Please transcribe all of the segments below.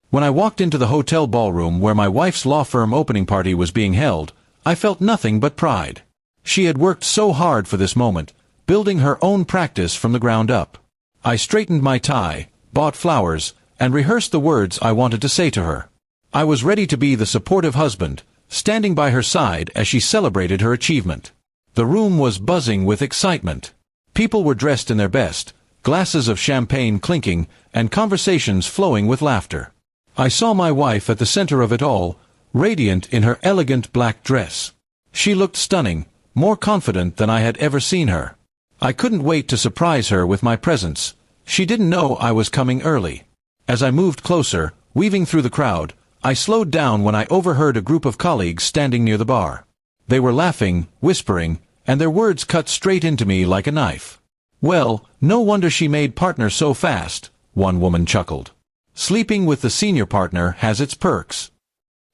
When I walked into the hotel ballroom where my wife's law firm opening party was being held, I felt nothing but pride. She had worked so hard for this moment, building her own practice from the ground up. I straightened my tie, bought flowers, and rehearsed the words I wanted to say to her. I was ready to be the supportive husband, standing by her side as she celebrated her achievement. The room was buzzing with excitement. People were dressed in their best, glasses of champagne clinking, and conversations flowing with laughter. I saw my wife at the center of it all, radiant in her elegant black dress. She looked stunning, more confident than I had ever seen her. I couldn't wait to surprise her with my presence. She didn't know I was coming early. As I moved closer, weaving through the crowd, I slowed down when I overheard a group of colleagues standing near the bar. They were laughing, whispering, and their words cut straight into me like a knife. "Well, no wonder she made partner so fast," one woman chuckled. "Sleeping with the senior partner has its perks."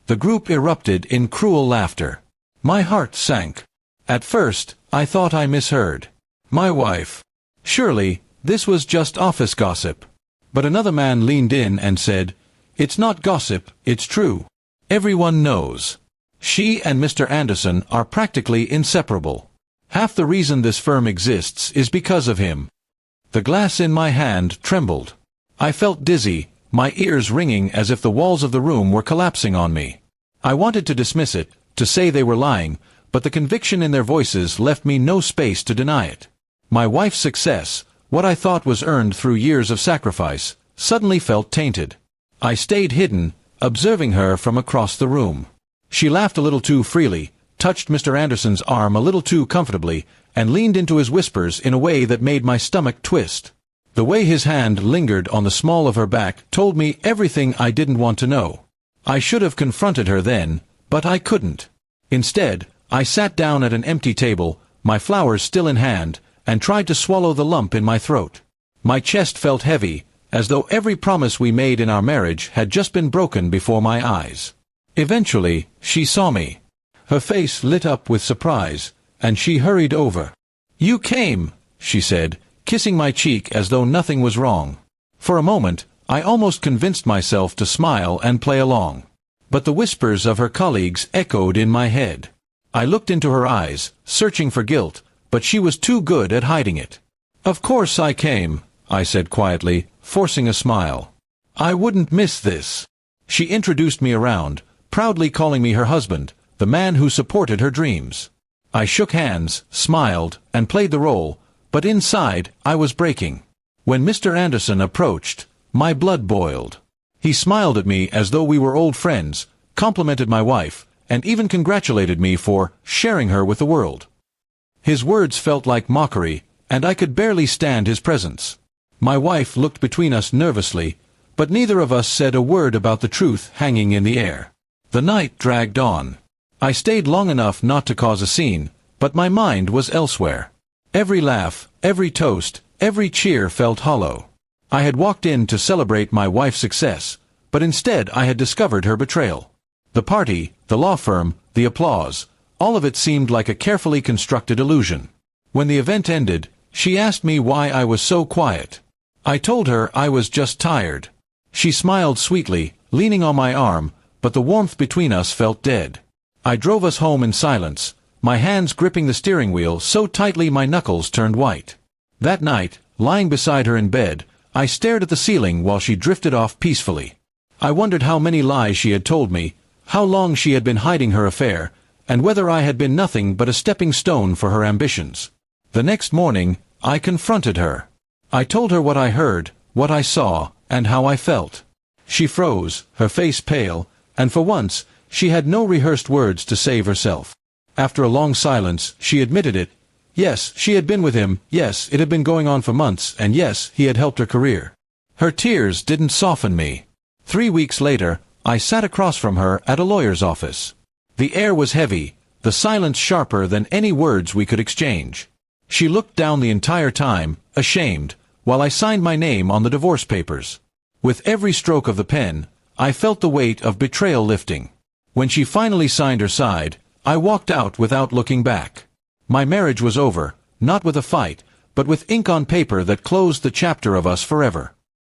The group erupted in cruel laughter. My heart sank. At first, I thought I misheard. My wife. Surely, this was just office gossip. But another man leaned in and said, "It's not gossip, it's true. Everyone knows. She and Mr. Anderson are practically inseparable. Half the reason this firm exists is because of him." The glass in my hand trembled. I felt dizzy, my ears ringing as if the walls of the room were collapsing on me. I wanted to dismiss it, to say they were lying, but the conviction in their voices left me no space to deny it. My wife's success, what I thought was earned through years of sacrifice, suddenly felt tainted. I stayed hidden, observing her from across the room. She laughed a little too freely, touched Mr. Anderson's arm a little too comfortably, and leaned into his whispers in a way that made my stomach twist. The way his hand lingered on the small of her back told me everything I didn't want to know. I should have confronted her then, but I couldn't. Instead, I sat down at an empty table, my flowers still in hand, and tried to swallow the lump in my throat. My chest felt heavy, as though every promise we made in our marriage had just been broken before my eyes. Eventually, she saw me. Her face lit up with surprise, and she hurried over. "You came," she said, kissing my cheek as though nothing was wrong. For a moment, I almost convinced myself to smile and play along. But the whispers of her colleagues echoed in my head. I looked into her eyes, searching for guilt, but she was too good at hiding it. "Of course I came," I said quietly, forcing a smile. "I wouldn't miss this." She introduced me around, proudly calling me her husband, the man who supported her dreams. I shook hands, smiled, and played the role, but inside, I was breaking. When Mr. Anderson approached, my blood boiled. He smiled at me as though we were old friends, complimented my wife, and even congratulated me for sharing her with the world. His words felt like mockery, and I could barely stand his presence. My wife looked between us nervously, but neither of us said a word about the truth hanging in the air. The night dragged on. I stayed long enough not to cause a scene, but my mind was elsewhere. Every laugh, every toast, every cheer felt hollow. I had walked in to celebrate my wife's success, but instead I had discovered her betrayal. The party, the law firm, the applause, all of it seemed like a carefully constructed illusion. When the event ended, she asked me why I was so quiet. I told her I was just tired. She smiled sweetly, leaning on my arm, but the warmth between us felt dead. I drove us home in silence, my hands gripping the steering wheel so tightly my knuckles turned white. That night, lying beside her in bed, I stared at the ceiling while she drifted off peacefully. I wondered how many lies she had told me, how long she had been hiding her affair, and whether I had been nothing but a stepping stone for her ambitions. The next morning, I confronted her. I told her what I heard, what I saw, and how I felt. She froze, her face pale, and for once, she had no rehearsed words to save herself. After a long silence, she admitted it. Yes, she had been with him, yes, it had been going on for months, and yes, he had helped her career. Her tears didn't soften me. 3 weeks later, I sat across from her at a lawyer's office. The air was heavy, the silence sharper than any words we could exchange. She looked down the entire time, ashamed, while I signed my name on the divorce papers. With every stroke of the pen, I felt the weight of betrayal lifting. When she finally signed her side, I walked out without looking back. My marriage was over, not with a fight, but with ink on paper that closed the chapter of us forever.